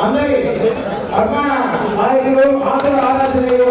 అందరి అభిమాన నాయకులు ఆంధ్ర ఆరాధనలు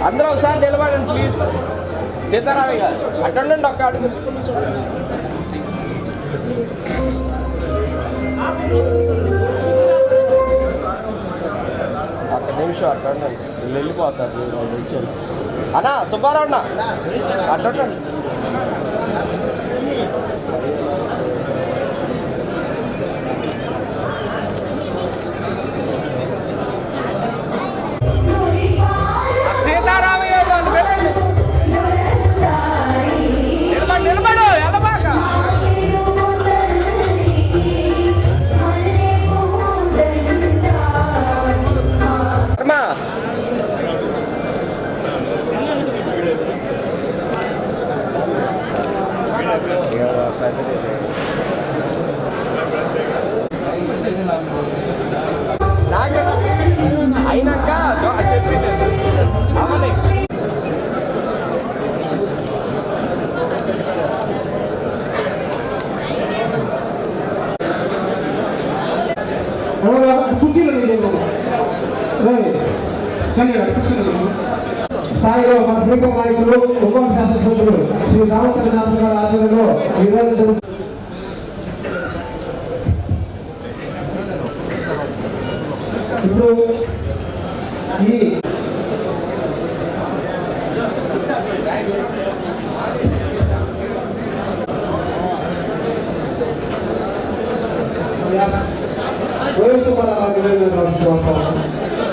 అందరూ ఒకసారి నిలబడండి ప్లీజ్. సీతారామయ్య గారు అటెండండి ఒక్క అడుగు. ఒక్క నిమిషం అటెండండి, వెళ్ళిపోతారు నిమిషాలు. అన్నా సుబ్బారావు అన్న అటెండండి. అయినాక చెప్పింది అవని స్థాయిలో మన ప్రీతం నాయకులు ఒంగోలు శాసనసభ్యులు శ్రీ రామచంద్రనాథ్ గారి ఆధ్వర్యంలో ఈరోజు ఇప్పుడు ఈ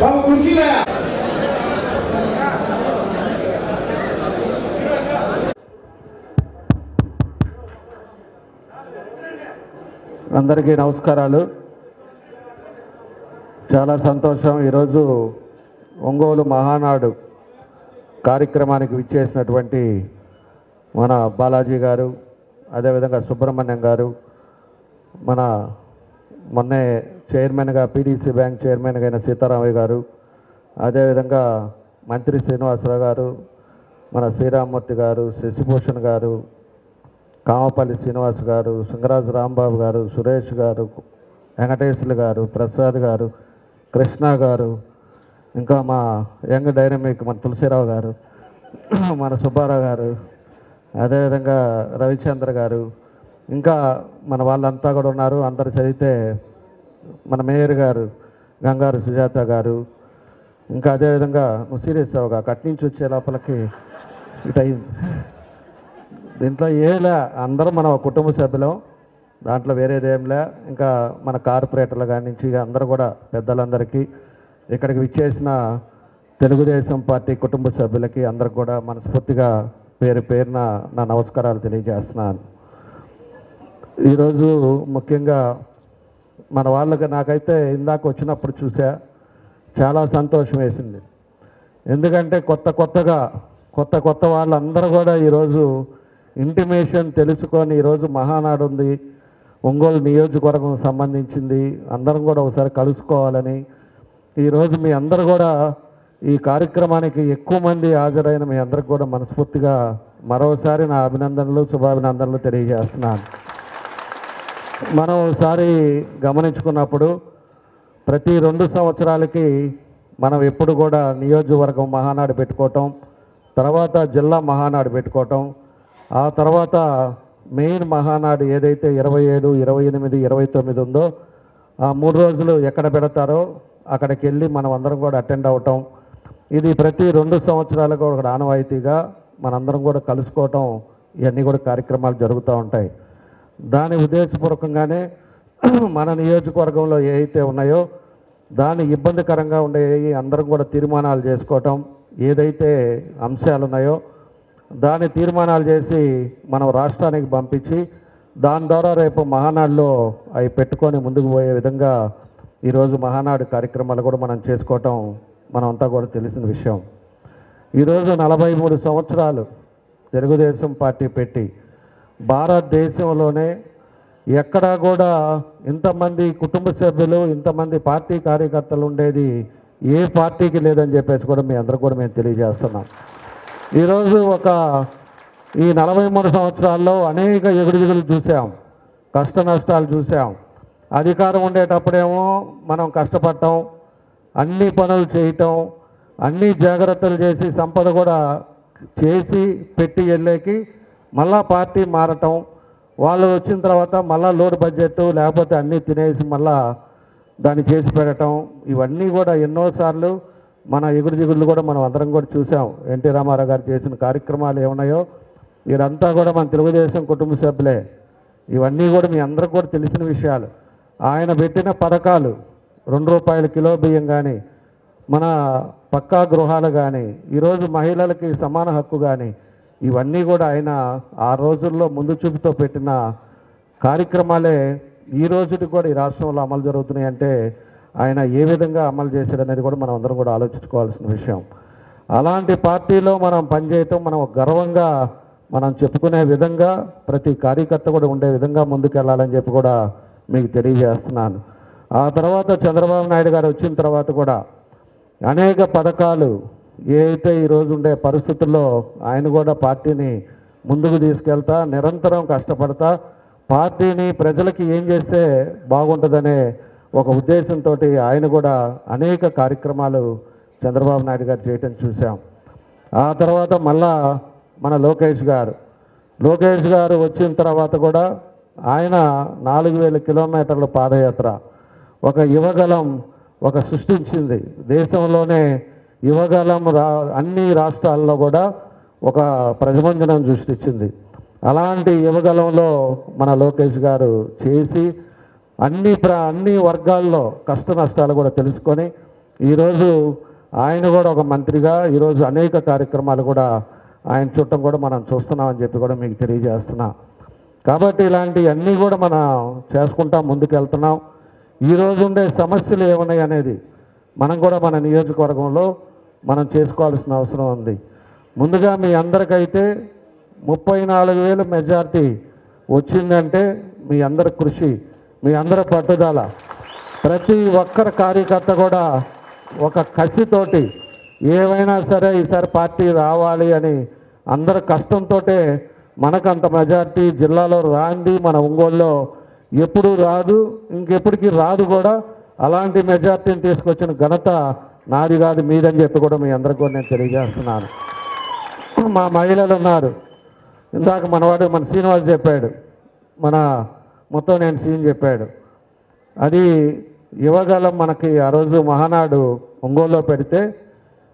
బాబు కుర్చీలే అందరికీ నమస్కారాలు. చాలా సంతోషం. ఈరోజు ఒంగోలు మహానాడు కార్యక్రమానికి విచ్చేసినటువంటి మన బాలాజీ గారు, అదేవిధంగా సుబ్రహ్మణ్యం గారు, మన మొన్నే చైర్మన్గా పీడీసీ బ్యాంక్ చైర్మన్గా అయిన సీతారామయ్య గారు, అదేవిధంగా మంత్రి శ్రీనివాసరావు గారు, మన శ్రీరామ్మూర్తి గారు, శశిభూషణ్ గారు, కామపల్లి శ్రీనివాస్ గారు, సింగరాజు రాంబాబు గారు, సురేష్ గారు, వెంకటేశ్వర్లు గారు, ప్రసాద్ గారు, కృష్ణ గారు, ఇంకా మా యంగ్ డైనమిక్ మన తులసిరావు గారు, మన సుబ్బారావు గారు, అదేవిధంగా రవిచంద్ర గారు, ఇంకా మన వాళ్ళంతా కూడా ఉన్నారు. అందరు చదివితే మన మేయర్ గారు గంగారు సుజాత గారు, ఇంకా అదేవిధంగా నువ్వు సీరియస్ అవగా కట్ నుంచి వచ్చే లోపలికి ఇటు అయింది. దీంట్లో ఏలా అందరూ మన కుటుంబ సభ్యులం, దాంట్లో వేరేదేంలే. ఇంకా మన కార్పొరేటర్ల కాడి నుంచి అందరూ కూడా పెద్దలందరికీ, ఇక్కడికి విచ్చేసిన తెలుగుదేశం పార్టీ కుటుంబ సభ్యులకి అందరికి కూడా మనస్ఫూర్తిగా పేరు పేరున నా నమస్కారాలు తెలియజేస్తున్నాను. ఈరోజు ముఖ్యంగా మన వాళ్ళకి నాకైతే ఇందాక వచ్చినప్పుడు చూసా, చాలా సంతోషం వేసింది. ఎందుకంటే కొత్త వాళ్ళందరూ కూడా ఈరోజు ఇంటిమేషన్ తెలుసుకొని ఈరోజు మహానాడు ఉంది, ఒంగోలు నియోజకవర్గం సంబంధించింది, అందరం కూడా ఒకసారి కలుసుకోవాలని ఈరోజు మీ అందరూ కూడా ఈ కార్యక్రమానికి ఎక్కువ మంది హాజరైన మీ అందరికి కూడా మనస్ఫూర్తిగా మరోసారి నా అభినందనలు శుభాభినందనలు తెలియజేస్తున్నాను. మనం ఒకసారి గమనించుకున్నప్పుడు ప్రతి 2 సంవత్సరాలకి మనం ఎప్పుడు కూడా నియోజకవర్గం మహానాడు పెట్టుకోవటం, తర్వాత జిల్లా మహానాడు పెట్టుకోవటం, ఆ తర్వాత మెయిన్ మహానాడు ఏదైతే 27, 28, 29 ఉందో ఆ 3 రోజులు ఎక్కడ పెడతారో అక్కడికి వెళ్ళి మనం అందరం కూడా అటెండ్ అవటం, ఇది ప్రతి 2 సంవత్సరాలకు ఒక ఆనవాయితీగా మనందరం కూడా కలుసుకోవటం, ఇవన్నీ కూడా కార్యక్రమాలు జరుగుతూ ఉంటాయి. దాని ఉద్దేశపూర్వకంగానే మన నియోజకవర్గంలో ఏవైతే ఉన్నాయో దాని ఇబ్బందికరంగా ఉండేవి అందరం కూడా తీర్మానాలు చేసుకోవటం, ఏదైతే అంశాలు ఉన్నాయో దాని తీర్మానాలు చేసి మనం రాష్ట్రానికి పంపించి దాని ద్వారా రేపు మహానాడులో అవి పెట్టుకొని ముందుకు పోయే విధంగా ఈరోజు మహానాడు కార్యక్రమాలు కూడా మనం చేసుకోవటం మనమంతా కూడా తెలిసిన విషయం. ఈరోజు 43 సంవత్సరాలు తెలుగుదేశం పార్టీ పెట్టి భారతదేశంలోనే ఎక్కడా కూడా ఇంతమంది కుటుంబ సభ్యులు, ఇంతమంది పార్టీ కార్యకర్తలు ఉండేది ఏ పార్టీకి లేదని చెప్పేసి కూడా మీ అందరూ కూడా మేము తెలియజేస్తున్నాం. ఈరోజు ఈ 43 సంవత్సరాల్లో అనేక ఎగుడుదిగులు చూసాం, కష్ట నష్టాలు చూసాం. అధికారం ఉండేటప్పుడేమో మనం కష్టపడటం, అన్ని పనులు చేయటం, అన్ని జాగ్రత్తలు చేసి సంపద కూడా చేసి పెట్టి వెళ్ళేకి మళ్ళా పార్టీ మారటం, వాళ్ళు వచ్చిన తర్వాత మళ్ళా లోడ్ బడ్జెట్ లేకపోతే అన్నీ తినేసి మళ్ళా దాన్ని చేసి పెట్టడం, ఇవన్నీ కూడా ఎన్నోసార్లు మన ఎగురుదిగుళ్ళు కూడా మనం అందరం కూడా చూసాం. ఎన్టీ రామారావు గారు చేసిన కార్యక్రమాలు ఏమున్నాయో వీరంతా కూడా మన తెలుగుదేశం కుటుంబ సభ్యులే. ఇవన్నీ కూడా మీ అందరికి కూడా తెలిసిన విషయాలు. ఆయన పెట్టిన పథకాలు ₹2 కిలో బియ్యం కానీ, మన పక్కా గృహాలు కానీ, ఈరోజు మహిళలకి సమాన హక్కు కానీ, ఇవన్నీ కూడా ఆయన ఆ రోజుల్లో ముందు చూపుతో పెట్టిన కార్యక్రమాలే ఈ రోజుకి కూడా ఈ రాష్ట్రంలో అమలు జరుగుతున్నాయి. అంటే ఆయన ఏ విధంగా అమలు చేశాడనేది కూడా మనం అందరం కూడా ఆలోచించుకోవాల్సిన విషయం. అలాంటి పార్టీలో మనం పనిచేయటం మనం గర్వంగా మనం చెప్పుకునే విధంగా ప్రతి కార్యకర్త కూడా ఉండే విధంగా ముందుకెళ్ళాలని చెప్పి కూడా మీకు తెలియజేస్తున్నాను. ఆ తర్వాత చంద్రబాబు నాయుడు గారు వచ్చిన తర్వాత కూడా అనేక పథకాలు ఏదైతే ఈరోజు ఉండే పరిస్థితుల్లో ఆయన కూడా పార్టీని ముందుకు తీసుకెళ్తా, నిరంతరం కష్టపడతా, పార్టీని ప్రజలకి ఏం చేస్తే బాగుంటుందనే ఒక ఉద్దేశంతో ఆయన కూడా అనేక కార్యక్రమాలు చంద్రబాబు నాయుడు గారు చేయటం చూసాం. ఆ తర్వాత మళ్ళా మన లోకేష్ గారు వచ్చిన తర్వాత కూడా ఆయన 4000 కిలోమీటర్ల పాదయాత్ర ఒక యువగలం సృష్టించింది. దేశంలోనే యువగలం అన్ని రాష్ట్రాల్లో కూడా ఒక ప్రజమంజనం సృష్టించింది. అలాంటి యువగలంలో మన లోకేష్ గారు చేసి అన్ని వర్గాల్లో కష్ట నష్టాలు కూడా తెలుసుకొని ఈరోజు ఆయన కూడా ఒక మంత్రిగా ఈరోజు అనేక కార్యక్రమాలు కూడా ఆయన చుట్టం కూడా మనం చూస్తున్నామని చెప్పి కూడా మీకు తెలియజేస్తున్నా. కాబట్టి ఇలాంటివన్నీ కూడా మనం చేసుకుంటా ముందుకెళ్తున్నాం. ఈరోజు ఉండే సమస్యలు ఏమున్నాయి అనేది మనం కూడా మన నియోజకవర్గంలో మనం చేసుకోవాల్సిన అవసరం ఉంది. ముందుగా మీ అందరికైతే 34,000 మెజార్టీ వచ్చిందంటే మీ అందరి కృషి, మీ అందరి పట్టుదల, ప్రతి ఒక్కరి కార్యకర్త కూడా ఒక కసితోటి ఏవైనా సరే ఈసారి పార్టీ రావాలి అని అందరి కష్టంతో మనకు అంత మెజార్టీ జిల్లాలో రాంది, మన ఒంగోలులో ఎప్పుడు రాదు, ఇంకెప్పటికీ రాదు కూడా. అలాంటి మెజార్టీని తీసుకొచ్చిన ఘనత నాది కాదు మీదని చెప్పి కూడా మీ అందరికీ కూడా నేను తెలియజేస్తున్నాను. మా మహిళలు ఉన్నారు, ఇందాక మన శ్రీనివాస్ చెప్పాడు, మన మొత్తం నేను సీన్ చెప్పాడు. అది యువగలం మనకి ఆ రోజు మహానాడు ఒంగోలులో పెడితే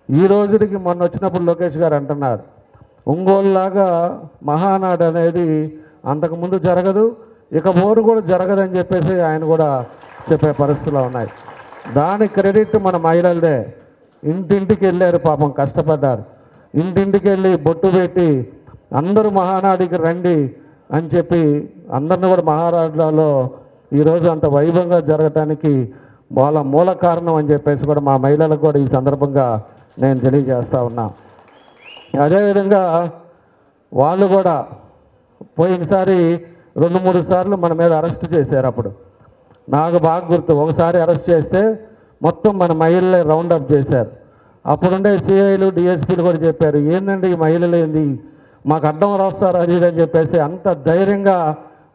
ఈ రోజుకి మొన్న వచ్చినప్పుడు లోకేష్ గారు అంటున్నారు, ఒంగోలులాగా మహానాడు అనేది అంతకుముందు జరగదు, ఇక మోరు కూడా జరగదని చెప్పేసి ఆయన కూడా చెప్పే పరిస్థితులు ఉన్నాయి. దాని క్రెడిట్ మన మహిళలదే. ఇంటింటికి వెళ్ళారు, పాపం కష్టపడ్డారు. ఇంటింటికి వెళ్ళి బొట్టు పెట్టి అందరూ మహానాడికి రండి అని చెప్పి అందరిని కూడా మహారాష్ట్రలో ఈరోజు అంత వైభవంగా జరగటానికి వాళ్ళ మూల కారణం అని చెప్పేసి కూడా మా మహిళలకు కూడా ఈ సందర్భంగా నేను తెలియజేస్తూ ఉన్నా. అదేవిధంగా వాళ్ళు కూడా పోయినసారి 2-3 సార్లు మన మీద అరెస్ట్ చేశారు. అప్పుడు నాకు బాగా గుర్తు, ఒకసారి అరెస్ట్ చేస్తే మొత్తం మన మహిళలే రౌండప్ చేశారు. అప్పుడుండే సిఐలు డిఎస్పీలు కూడా చెప్పారు, ఏందండి ఈ మహిళలు ఏంది, మాకు అడ్డం రాస్తారు అది ఇది అని చెప్పేసి అంత ధైర్యంగా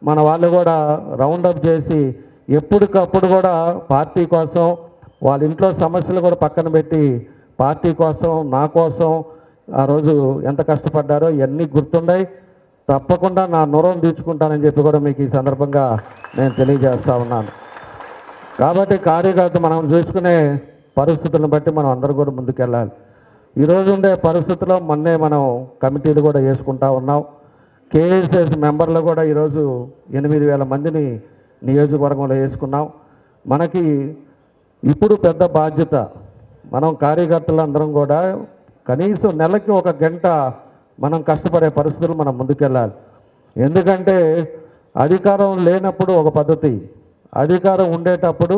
మన వాళ్ళు కూడా రౌండప్ చేసి ఎప్పటికప్పుడు కూడా పార్టీ కోసం వాళ్ళ ఇంట్లో సమస్యలు కూడా పక్కన పెట్టి పార్టీ కోసం, నా కోసం ఆ రోజు ఎంత కష్టపడ్డారో ఇవన్నీ గుర్తుండాయి. తప్పకుండా నా నురం తీర్చుకుంటానని చెప్పి కూడా మీకు ఈ సందర్భంగా నేను తెలియజేస్తూ ఉన్నాను. కాబట్టి కార్యకర్త మనం చూసుకునే పరిస్థితులను బట్టి మనం అందరూ కూడా ముందుకెళ్ళాలి. ఈరోజు ఉండే పరిస్థితుల్లో మొన్నే మనం కమిటీలు కూడా వేసుకుంటా ఉన్నాం. కేఎస్ఎస్ మెంబర్లు కూడా ఈరోజు 8,000 మందిని నియోజకవర్గంలో వేసుకున్నాం. మనకి ఇప్పుడు పెద్ద బాధ్యత మనం కార్యకర్తలందరం కూడా కనీసం నెలకి 1 గంట మనం కష్టపడే పరిస్థితులు మనం ముందుకెళ్ళాలి. ఎందుకంటే అధికారం లేనప్పుడు ఒక పద్ధతి, అధికారం ఉండేటప్పుడు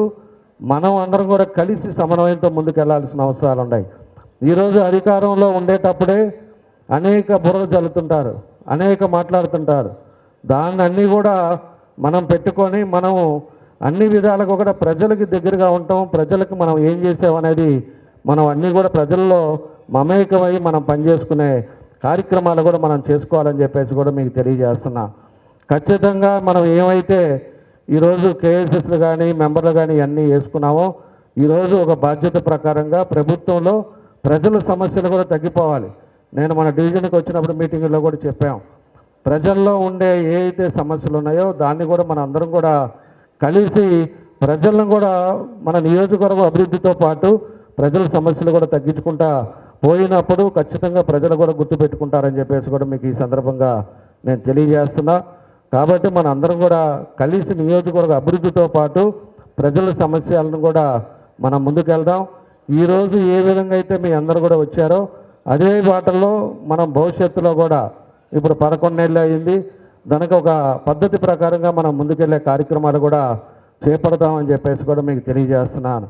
మనం అందరం కూడా కలిసి సమన్వయంతో ముందుకెళ్లాల్సిన అవసరాలు ఉన్నాయి. ఈరోజు అధికారంలో ఉండేటప్పుడే అనేక బుర్రలు జల్లుతుంటారు, అనేక మాట్లాడుతుంటారు. దాన్ని అన్నీ కూడా మనం పెట్టుకొని మనం అన్ని విధాలుగా కూడా ప్రజలకి దగ్గరగా ఉంటాం, ప్రజలకు మనం ఏం చేసామనేది మనం అన్నీ కూడా ప్రజల్లో మమేకమై మనం పనిచేసుకునే కార్యక్రమాలు కూడా మనం చేసుకోవాలని చెప్పేసి కూడా మీకు తెలియజేస్తున్నా. ఖచ్చితంగా మనం ఏమైతే ఈరోజు కేఎస్ఎస్లు కానీ మెంబర్లు కానీ అన్నీ వేసుకున్నామో ఈరోజు ఒక బాధ్యత ప్రకారంగా ప్రభుత్వంలో ప్రజల సమస్యలు కూడా తగ్గిపోవాలి. నేను మన డివిజన్కి వచ్చినప్పుడు మీటింగ్లో కూడా చెప్పాం, ప్రజల్లో ఉండే ఏ అయితే సమస్యలు ఉన్నాయో దాన్ని కూడా మన అందరం కూడా కలిసి ప్రజలను కూడా మన నియోజకవర్గం అభివృద్ధితో పాటు ప్రజల సమస్యలు కూడా తగ్గించుకుంటా పోయినప్పుడు ఖచ్చితంగా ప్రజలు కూడా గుర్తుపెట్టుకుంటారని చెప్పేసి కూడా మీకు ఈ సందర్భంగా నేను తెలియజేస్తున్నా. కాబట్టి మన అందరం కూడా కలిసి నియోజకవర్గ అభివృద్ధితో పాటు ప్రజల సమస్యలను కూడా మనం ముందుకెళ్దాం. ఈరోజు ఏ విధంగా అయితే మీ అందరూ కూడా వచ్చారో అదే బాటల్లో మనం భవిష్యత్తులో కూడా ఇప్పుడు 11 నెలలు అయింది, దానికి ఒక పద్ధతి ప్రకారంగా మనం ముందుకెళ్లే కార్యక్రమాలు కూడా చేపడతామని చెప్పేసి కూడా మీకు తెలియజేస్తున్నాను.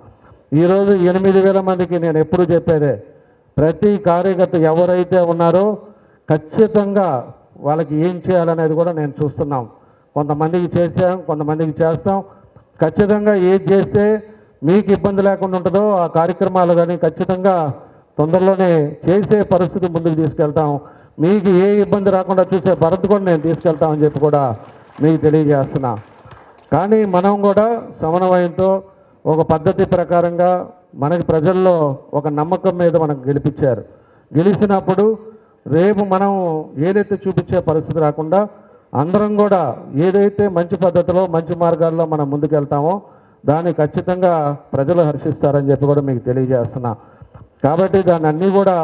ఈరోజు 8,000 మందికి నేను ఎప్పుడు చెప్పేదే, ప్రతి కార్యకర్త ఎవరైతే ఉన్నారో ఖచ్చితంగా వాళ్ళకి ఏం చేయాలనేది కూడా నేను చూస్తున్నాం. కొంతమందికి చేసాం, కొంతమందికి చేస్తాం. ఖచ్చితంగా ఏది చేస్తే మీకు ఇబ్బంది లేకుండా ఉంటుందో ఆ కార్యక్రమాలు కానీ ఖచ్చితంగా తొందరలోనే చేసే పరిస్థితి ముందుకు తీసుకెళ్తాం. మీకు ఏ ఇబ్బంది రాకుండా చూసే భరత్ కూడా నేను తీసుకెళ్తామని చెప్పి కూడా మీకు తెలియజేస్తున్నా. కానీ మనం కూడా సమన్వయంతో ఒక పద్ధతి ప్రకారంగా మనకి ప్రజల్లో ఒక నమ్మకం మీద మనకు గెలిపించారు. గెలిచినప్పుడు రేపు మనం ఏదైతే చూపించే పరిస్థితి రాకుండా అందరం కూడా ఏదైతే మంచి పద్ధతిలో మంచి మార్గాల్లో మనం ముందుకెళ్తామో దాన్ని ఖచ్చితంగా ప్రజలు హర్షిస్తారని చెప్పి కూడా మీకు తెలియజేస్తున్నా. కాబట్టి దాన్ని అన్నీ కూడా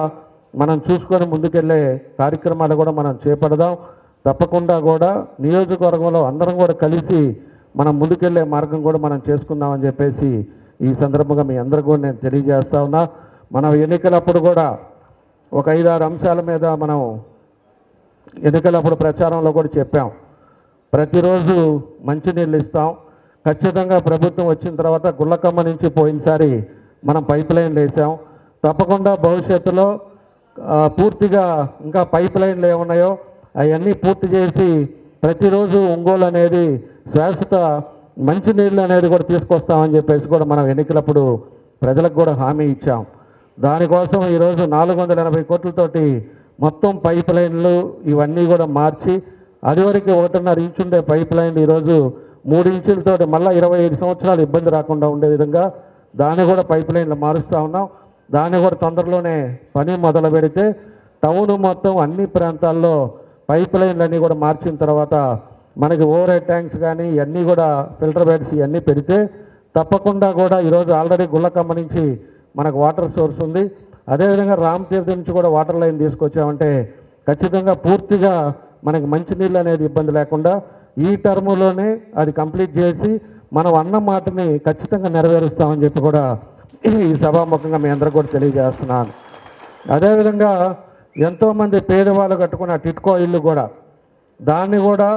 మనం చూసుకొని ముందుకెళ్ళే కార్యక్రమాలు కూడా మనం చేపడదాం. తప్పకుండా కూడా నియోజకవర్గంలో అందరం కూడా కలిసి మనం ముందుకెళ్ళే మార్గం కూడా మనం చేసుకుందామని చెప్పేసి ఈ సందర్భంగా మీ అందరికీ కూడా నేను తెలియజేస్తా ఉన్నా. మనం ఎన్నికలప్పుడు కూడా ఒక 5-6 అంశాల మీద మనం ఎన్నికలప్పుడు ప్రచారంలో కూడా చెప్పాం. ప్రతిరోజు మంచినీళ్ళు ఇస్తాం, ఖచ్చితంగా ప్రభుత్వం వచ్చిన తర్వాత గుళ్ళకమ్మ నుంచి పోయినసారి మనం పైప్ లైన్లు వేసాం. తప్పకుండా భవిష్యత్తులో పూర్తిగా ఇంకా పైప్ లైన్లు ఏమున్నాయో అవన్నీ పూర్తి చేసి ప్రతిరోజు ఒంగోలు అనేది శాశ్వత మంచినీళ్ళు అనేది కూడా తీసుకొస్తామని చెప్పేసి కూడా మనం ఎన్నికలప్పుడు ప్రజలకు కూడా హామీ ఇచ్చాం. దానికోసం ఈరోజు 480 కోట్లతోటి మొత్తం పైప్ లైన్లు ఇవన్నీ కూడా మార్చి అదివరకు 1.5 ఇంచు ఉండే పైప్ లైన్లు ఈరోజు 3 ఇంచులతోటి మళ్ళీ 25 సంవత్సరాలు ఇబ్బంది రాకుండా ఉండే విధంగా దాన్ని కూడా పైప్ లైన్లు మారుస్తూ ఉన్నాం. దాన్ని కూడా తొందరలోనే పని మొదలు పెడితే టౌన్ మొత్తం అన్ని ప్రాంతాల్లో పైప్ లైన్లన్నీ కూడా మార్చిన తర్వాత మనకి ఓవర్ హెడ్ ట్యాంక్స్ కానీ ఇవన్నీ కూడా ఫిల్టర్ బెడ్స్ ఇవన్నీ పెడితే తప్పకుండా కూడా ఈరోజు ఆల్రెడీ గుళ్ళకమ్మ నుంచి మనకు వాటర్ సోర్స్ ఉంది. అదేవిధంగా రామతీర్థం నుంచి కూడా వాటర్ లైన్ తీసుకొచ్చామంటే ఖచ్చితంగా పూర్తిగా మనకి మంచినీళ్ళు అనేది ఇబ్బంది లేకుండా ఈ టర్ములోనే అది కంప్లీట్ చేసి మనం అన్న మాటని ఖచ్చితంగా నెరవేరుస్తామని చెప్పి కూడా ఈ సభాముఖంగా మీ అందరూ కూడా తెలియజేస్తున్నాను. అదేవిధంగా ఎంతోమంది పేదవాళ్ళు కట్టుకున్న టిట్కో ఇల్లు కూడా దాన్ని కూడా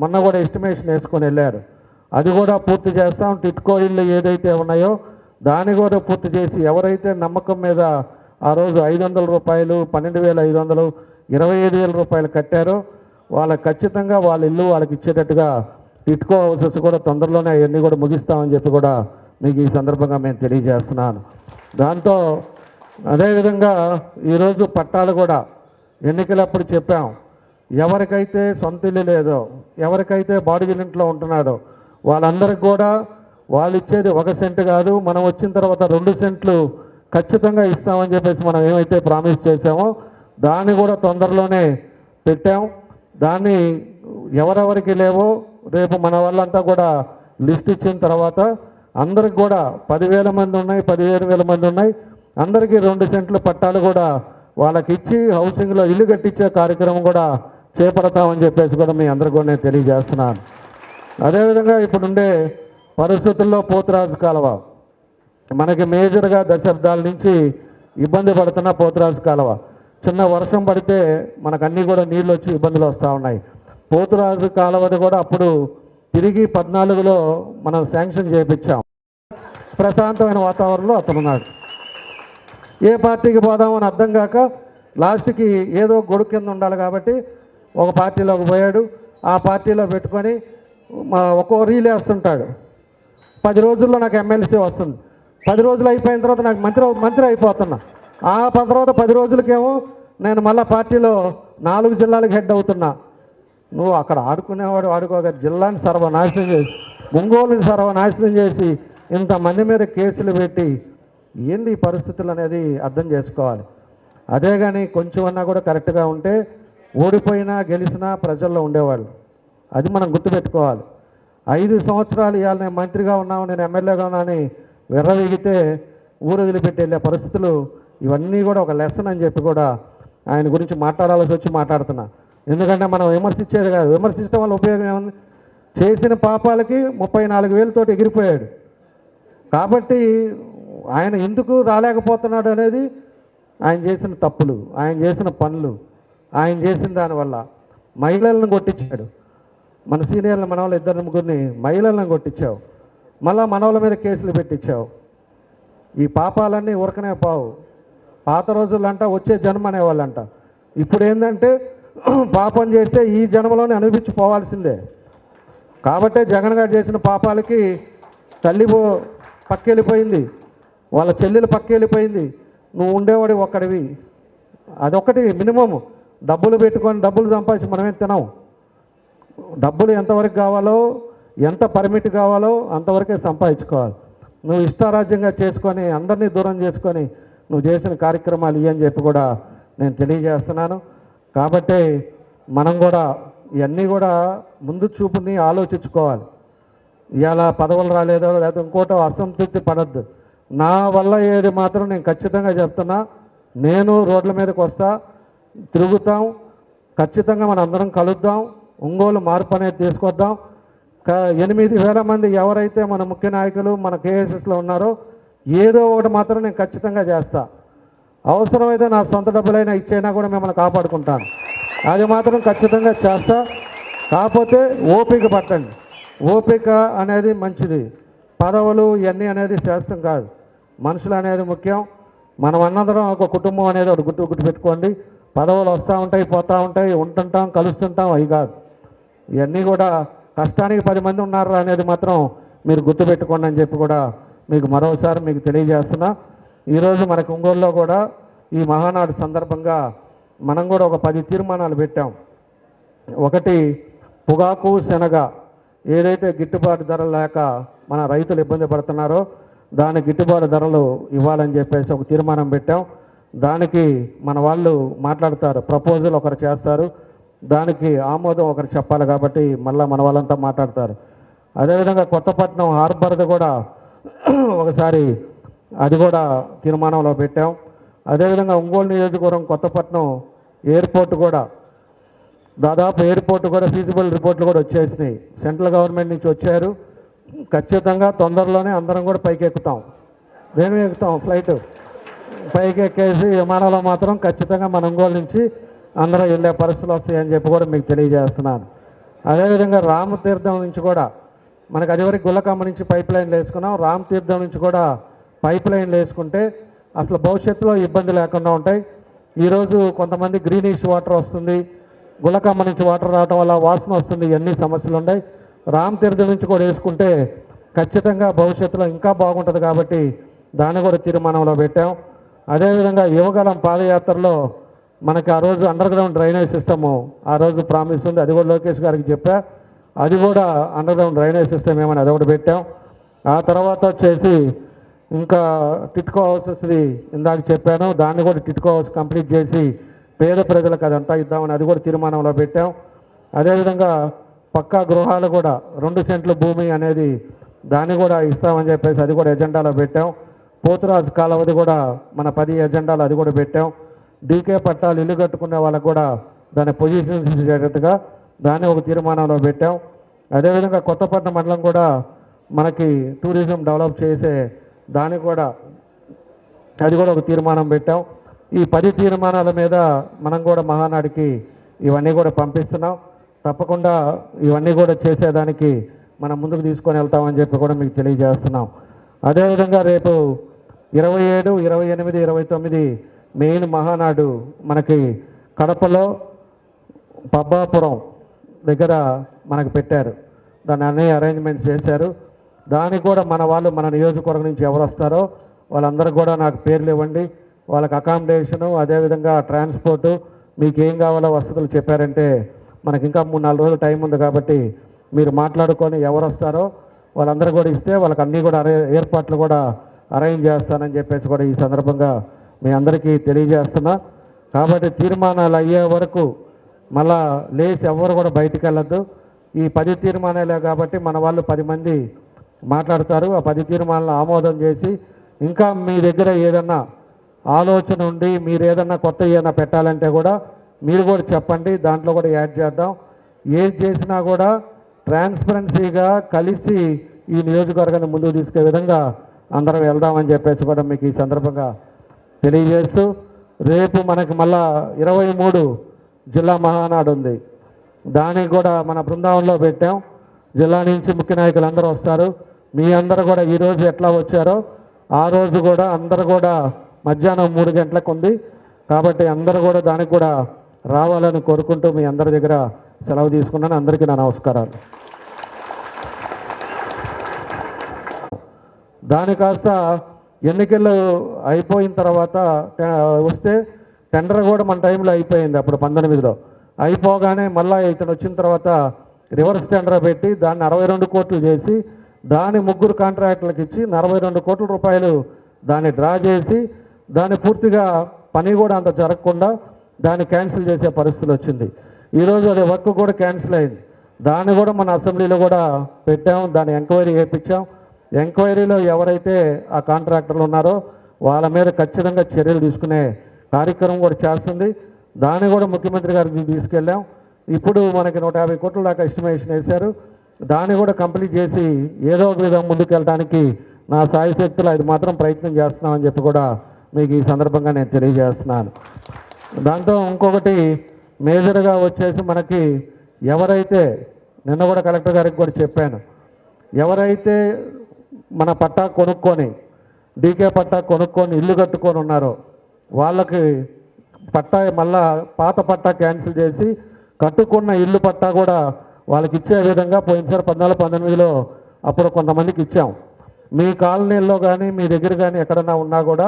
మొన్న కూడా ఎస్టిమేషన్ వేసుకొని వెళ్ళారు. అది కూడా పూర్తి చేస్తాం. టిట్కో ఇల్లు ఏదైతే ఉన్నాయో దాన్ని కూడా పూర్తి చేసి ఎవరైతే నమ్మకం మీద ఆ రోజు 500 రూపాయలు 12,500 25,000 రూపాయలు కట్టారో వాళ్ళకి ఖచ్చితంగా వాళ్ళ ఇల్లు వాళ్ళకి ఇచ్చేటట్టుగా టిట్కో హౌసెస్ కూడా తొందరలోనే అవన్నీ కూడా ముగిస్తామని చెప్పి కూడా మీకు ఈ సందర్భంగా మేము తెలియజేస్తున్నాను. దాంతో అదేవిధంగా ఈరోజు పట్టాలు కూడా ఎన్నికలప్పుడు చెప్పాం, ఎవరికైతే సొంత ఇల్లు లేదో ఎవరికైతే బాడిగిల ఇంట్లో ఉంటున్నాడో వాళ్ళందరికీ కూడా వాళ్ళు ఇచ్చేది 1 సెంటు కాదు, మనం వచ్చిన తర్వాత 2 సెంట్లు ఖచ్చితంగా ఇస్తామని చెప్పేసి మనం ఏమైతే ప్రామిస్ చేసామో దాన్ని కూడా తొందరలోనే పెట్టాం. దాన్ని ఎవరెవరికి లేవో రేపు మన వాళ్ళంతా కూడా లిస్ట్ ఇచ్చిన తర్వాత అందరికి కూడా 10,000 మంది ఉన్నాయి, 15,000 మంది ఉన్నాయి, అందరికీ 2 సెంట్లు పట్టాలు కూడా వాళ్ళకి ఇచ్చి హౌసింగ్లో ఇల్లు కట్టించే కార్యక్రమం కూడా చేపడతామని చెప్పేసి కూడా మీ అందరికీ కూడా నేను తెలియజేస్తున్నాను. అదేవిధంగా ఇప్పుడుండే పరిస్థితుల్లో పోతురాజు కాలువ మనకి మేజర్గా దశాబ్దాల నుంచి ఇబ్బంది పడుతున్న పోతురాజు కాలువ. చిన్న వర్షం పడితే మనకు అన్నీ కూడా నీళ్ళు వచ్చి ఇబ్బందులు వస్తూ ఉన్నాయి. పోతురాజు కాలువది కూడా అప్పుడు తిరిగి 14లో మనం శాంక్షన్ చేయించాం. ప్రశాంతమైన వాతావరణంలో అతనున్నాడు. ఏ పార్టీకి పోదామని అర్థం కాక లాస్ట్కి ఏదో గొడుగు కింద ఉండాలి కాబట్టి ఒక పార్టీలోకి పోయాడు. ఆ పార్టీలో పెట్టుకొని ఒక్కో రీల్ వేస్తుంటాడు. 10 రోజుల్లో నాకు ఎమ్మెల్సీ వస్తుంది, 10 రోజులు అయిపోయిన తర్వాత నాకు మంత్రి అయిపోతున్నా. ఆ తర్వాత 10 రోజులకేమో నేను మళ్ళీ పార్టీలో 4 జిల్లాలకు హెడ్ అవుతున్నా. నువ్వు అక్కడ ఆడుకునేవాడు ఆడుకోగా జిల్లాని సర్వనాశనం చేసి, ఒంగోలుని సర్వనాశనం చేసి, ఇంతమంది మీద కేసులు పెట్టి ఏంది ఈ పరిస్థితులు అనేది అర్థం చేసుకోవాలి. అదే కానీ కొంచెం అన్నా కూడా కరెక్ట్గా ఉంటే ఓడిపోయినా గెలిచినా ప్రజల్లో ఉండేవాళ్ళు. అది మనం గుర్తుపెట్టుకోవాలి. 5 సంవత్సరాలు ఇవాళ నేను మంత్రిగా ఉన్నాను, నేను ఎమ్మెల్యేగా ఉన్నానని విర్రవీగితే ఊరు వదిలిపెట్టి వెళ్ళే పరిస్థితులు, ఇవన్నీ కూడా ఒక లెసన్ అని చెప్పి కూడా ఆయన గురించి మాట్లాడాల్సి వచ్చి మాట్లాడుతున్నా. ఎందుకంటే మనం విమర్శించేది కాదు, విమర్శించడం వల్ల ఉపయోగం ఏముంది? చేసిన పాపాలకి 34,000 ఎగిరిపోయాడు. కాబట్టి ఆయన ఎందుకు రాలేకపోతున్నాడు అనేది ఆయన చేసిన తప్పులు, ఆయన చేసిన పనులు, ఆయన చేసిన దానివల్ల మహిళలను కొట్టించాడు. మన సీనియర్లు మనవాళ్ళు 2-3 మహిళలను కొట్టించావు, మళ్ళా మనవాళ్ళ మీద కేసులు పెట్టించావు. ఈ పాపాలన్నీ ఊరకనే పావు. పాత రోజులంట వచ్చే జన్మ అనేవాళ్ళంట. ఇప్పుడు ఏంటంటే పాపం చేస్తే ఈ జన్మలోనే అనుభవించిపోవాల్సిందే. కాబట్టే జగన్ గారు చేసిన పాపాలకి తల్లి పక్కెళ్ళిపోయింది, వాళ్ళ చెల్లెలు పక్కెళ్ళిపోయింది, నువ్వు ఉండేవాడి ఒక్కడివి. అదొక్కటి మినిమం. డబ్బులు పెట్టుకొని డబ్బులు సంపాదించి మనమేం తినాం. డబ్బులు ఎంతవరకు కావాలో, ఎంత పర్మిట్ కావాలో అంతవరకే సంపాదించుకోవాలి. నువ్వు ఇష్టారాజ్యంగా చేసుకొని అందరినీ దూరం చేసుకొని నువ్వు చేసిన కార్యక్రమాలు ఇవని చెప్పి కూడా నేను తెలియజేస్తున్నాను. కాబట్టి మనం కూడా ఇవన్నీ కూడా ముందు చూపుని ఆలోచించుకోవాలి. ఇవాళ పదవులు రాలేదో లేకపోతే ఇంకోటో అసంతృప్తి పడద్దు. నా వల్ల ఏది మాత్రం నేను ఖచ్చితంగా చెప్తున్నా, నేను రోడ్ల మీదకి వస్తా, తిరుగుతాం, ఖచ్చితంగా మన అందరం కలుద్దాం, ఒంగోలు మార్పు అనేది తీసుకొద్దాం. 8,000 మంది ఎవరైతే మన ముఖ్య నాయకులు మన కేఎస్ఎస్లో ఉన్నారో ఏదో ఒకటి మాత్రం నేను ఖచ్చితంగా చేస్తా. అవసరమైతే నా సొంత డబ్బులైనా ఇచ్చైనా కూడా మిమ్మల్ని కాపాడుకుంటాను. అది మాత్రం ఖచ్చితంగా చేస్తా. కాకపోతే ఓపిక పట్టండి. ఓపిక అనేది మంచిది. పదవులు ఇవన్నీ అనేది శాస్త్రం కాదు, మనుషులు అనేది ముఖ్యం. మనం అన్నదరం ఒక కుటుంబం అనేది ఒక గుట్టు పెట్టుకోండి. పదవులు వస్తూ ఉంటాయి, పోతూ ఉంటాయి, ఉంటుంటాం, కలుస్తుంటాం, అవి కాదు. ఇవన్నీ కూడా కష్టానికి 10 మంది ఉన్నారు అనేది మాత్రం మీరు గుర్తుపెట్టుకోండి అని చెప్పి కూడా మీకు మరోసారి మీకు తెలియజేస్తున్నా. ఈరోజు మనకు ఒంగోలులో కూడా ఈ మహానాడు సందర్భంగా మనం కూడా ఒక 10 తీర్మానాలు పెట్టాం. ఒకటి, పొగాకు శనగ ఏదైతే గిట్టుబాటు ధరలు లేక మన రైతులు ఇబ్బంది పడుతున్నారో దాని గిట్టుబాటు ధరలు ఇవ్వాలని చెప్పేసి ఒక తీర్మానం పెట్టాం. దానికి మన వాళ్ళు మాట్లాడతారు, ప్రపోజల్ ఒకరు చేస్తారు, దానికి ఆమోదం ఒకరు చెప్పాలి. కాబట్టి మళ్ళీ మన వాళ్ళంతా మాట్లాడతారు. అదేవిధంగా కొత్తపట్నం హార్బర్ది కూడా ఒకసారి అది కూడా తీర్మానంలో పెట్టాం. అదేవిధంగా ఒంగోలు నియోజకవర్గం కొత్తపట్నం ఎయిర్పోర్ట్ కూడా దాదాపు ఎయిర్పోర్ట్ కూడా ఫీజిబుల్ రిపోర్ట్లు కూడా వచ్చేసినాయి. సెంట్రల్ గవర్నమెంట్ నుంచి వచ్చారు. ఖచ్చితంగా తొందరలోనే అందరం కూడా పైకి ఎక్కుతాం. దేని ఎక్కుతాం? ఫ్లైట్ పైకి ఎక్కేసి విమానంలో మాత్రం ఖచ్చితంగా మన ఒంగోలు నుంచి అందరూ వెళ్ళే పరిస్థితులు వస్తాయని చెప్పి కూడా మీకు తెలియజేస్తున్నాను. అదేవిధంగా రామతీర్థం నుంచి కూడా మనకు అదివరకు గుల్లకమ్మ నుంచి పైప్ లైన్లు వేసుకున్నాం. రామతీర్థం నుంచి కూడా పైప్ లైన్లు వేసుకుంటే అసలు భవిష్యత్తులో ఇబ్బంది లేకుండా ఉంటాయి. ఈరోజు కొంతమంది గ్రీనిష్ వాటర్ వస్తుంది, గుల్లకమ్మ నుంచి వాటర్ రావడం వల్ల వాసన వస్తుంది, ఇవన్నీ సమస్యలు ఉన్నాయి. రామతీర్థం నుంచి కూడా వేసుకుంటే ఖచ్చితంగా భవిష్యత్తులో ఇంకా బాగుంటుంది. కాబట్టి దాన్ని కూడా తీర్మానంలో పెట్టాం. అదేవిధంగా యువగలం పాదయాత్రలో మనకి ఆ రోజు అండర్ గ్రౌండ్ డ్రైనేజ్ సిస్టము ఆ రోజు ప్రామిస్ ఉంది, అది కూడా లోకేష్ గారికి చెప్పా. అది కూడా అండర్ గ్రౌండ్ డ్రైనేజ్ సిస్టమ్ ఏమని అది ఒకటి పెట్టాం. ఆ తర్వాత వచ్చేసి ఇంకా టిట్కో హౌసెస్ది ఇందాక చెప్పాను, దాన్ని కూడా టిట్కో హౌస్ కంప్లీట్ చేసి పేద ప్రజలకు అదంతా ఇద్దామని అది కూడా తీర్మానంలో పెట్టాం. అదేవిధంగా పక్కా గృహాలు కూడా 2 సెంట్ల భూమి అనేది దాన్ని కూడా ఇస్తామని చెప్పేసి అది కూడా ఎజెండాలో పెట్టాం. పోతురాజు కాలవది కూడా మన 10 ఎజెండాలు అది కూడా పెట్టాం. డీకే పట్టాలు ఇల్లు కట్టుకునే వాళ్ళకు కూడా దాని పొజిషన్స్ ఇచ్చేటట్టుగా దాన్ని ఒక తీర్మానంలో పెట్టాం. అదేవిధంగా కొత్తపట్నం మండలం కూడా మనకి టూరిజం డెవలప్ చేసే దానికి కూడా అది కూడా ఒక తీర్మానం పెట్టాం. ఈ 10 తీర్మానాల మీద మనం కూడా మహానాడికి ఇవన్నీ కూడా పంపిస్తున్నాం. తప్పకుండా ఇవన్నీ కూడా చేసేదానికి మనం ముందుకు తీసుకొని వెళ్తామని చెప్పి కూడా మీకు తెలియజేస్తున్నాం. అదేవిధంగా రేపు 27, 28, 29 మెయిన్ మహానాడు మనకి కడపలో పబ్బాపురం దగ్గర మనకు పెట్టారు. దాన్ని అన్ని అరేంజ్మెంట్స్ చేశారు. దానికి కూడా మన వాళ్ళు మన నియోజకవర్గం నుంచి ఎవరు వస్తారో వాళ్ళందరూ కూడా నాకు పేర్లు ఇవ్వండి. వాళ్ళకి అకామిడేషను, అదేవిధంగా ట్రాన్స్పోర్టు, మీకు ఏం కావాలో వసతులు చెప్పారంటే మనకి ఇంకా 3-4 రోజులు టైం ఉంది కాబట్టి మీరు మాట్లాడుకొని ఎవరు వస్తారో వాళ్ళందరూ కూడా ఇస్తే వాళ్ళకి అన్నీ కూడా ఏర్పాట్లు కూడా అరేంజ్ చేస్తానని చెప్పేసి కూడా ఈ సందర్భంగా మీ అందరికీ తెలియజేస్తున్నా. కాబట్టి తీర్మానాలు అయ్యే వరకు మళ్ళా లేచి ఎవరు కూడా బయటికి వెళ్ళొద్దు. ఈ 10 తీర్మానాలే కాబట్టి మన వాళ్ళు 10 మంది మాట్లాడతారు. ఆ 10 తీర్మానాలను ఆమోదం చేసి ఇంకా మీ దగ్గర ఏదన్నా ఆలోచన ఉండి మీరు ఏదన్నా కొత్త ఏదైనా పెట్టాలంటే కూడా మీరు కూడా చెప్పండి, దాంట్లో కూడా యాడ్ చేద్దాం. ఏది చేసినా కూడా ట్రాన్స్పరెన్సీగా కలిసి ఈ నియోజకవర్గాన్ని ముందుకు తీసుకెళ్లే విధంగా అందరం వెళ్దామని చెప్పేసి కూడా మీకు ఈ సందర్భంగా తెలియజేస్తూ, రేపు మనకి మళ్ళా 23 జిల్లా మహానాడు ఉంది. దానికి కూడా మన బృందావనంలో పెట్టాం. జిల్లా నుంచి ముఖ్య నాయకులు అందరూ వస్తారు. మీ అందరూ కూడా ఈరోజు ఎట్లా వచ్చారో ఆ రోజు కూడా అందరూ కూడా మధ్యాహ్నం 3 గంటలకు ఉంది కాబట్టి అందరూ కూడా దానికి కూడా రావాలని కోరుకుంటూ మీ అందరి దగ్గర సెలవు తీసుకున్నాను. అందరికీ నా నమస్కారాలు. దాని కాస్త ఎన్నికలు అయిపోయిన తర్వాత వస్తే టెండర్ కూడా మన టైంలో అయిపోయింది. అప్పుడు 19లో అయిపోగానే మళ్ళీ ఇతను వచ్చిన తర్వాత రివర్స్ టెండర్ పెట్టి దాన్ని 62 కోట్లు చేసి దాని 3 కాంట్రాక్టులకు ఇచ్చి 42 కోట్ల రూపాయలు దాన్ని డ్రా చేసి దాన్ని పూర్తిగా పని కూడా అంత జరగకుండా దాన్ని క్యాన్సిల్ చేసే పరిస్థితి వచ్చింది. ఈరోజు అది వర్క్ కూడా క్యాన్సిల్ అయింది. దాన్ని కూడా మన అసెంబ్లీలో కూడా పెట్టాం. దాన్ని ఎంక్వైరీ చేయించాం. ఎంక్వైరీలో ఎవరైతే ఆ కాంట్రాక్టర్లు ఉన్నారో వాళ్ళ మీద ఖచ్చితంగా చర్యలు తీసుకునే కార్యక్రమం కూడా చేస్తుంది. దాన్ని కూడా ముఖ్యమంత్రి గారికి తీసుకెళ్ళాం. ఇప్పుడు మనకి 150 కోట్ల దాకా ఎస్టిమేషన్ వేశారు. దాన్ని కూడా కంప్లీట్ చేసి ఏదో ఒక విధంగా ముందుకు వెళ్ళడానికి నా సాయశక్తులు అది మాత్రం ప్రయత్నం చేస్తున్నామని చెప్పి కూడా మీకు ఈ సందర్భంగా నేను తెలియజేస్తున్నాను. దాంతో ఇంకొకటి మేజర్గా వచ్చేసి మనకి ఎవరైతే నిన్న కూడా కలెక్టర్ గారికి కూడా చెప్పాను, ఎవరైతే మన పట్టా కొనుక్కొని డీకే పట్టా కొనుక్కొని ఇల్లు కట్టుకొని ఉన్నారో వాళ్ళకి పట్టా మళ్ళా పాత పట్టా క్యాన్సిల్ చేసి కట్టుకున్న ఇల్లు పట్టా కూడా వాళ్ళకి ఇచ్చే విధంగా పోయినసారి 14-19లో అప్పుడు కొంతమందికి ఇచ్చాం. మీ కాలనీల్లో కానీ మీ దగ్గర కానీ ఎక్కడన్నా ఉన్నా కూడా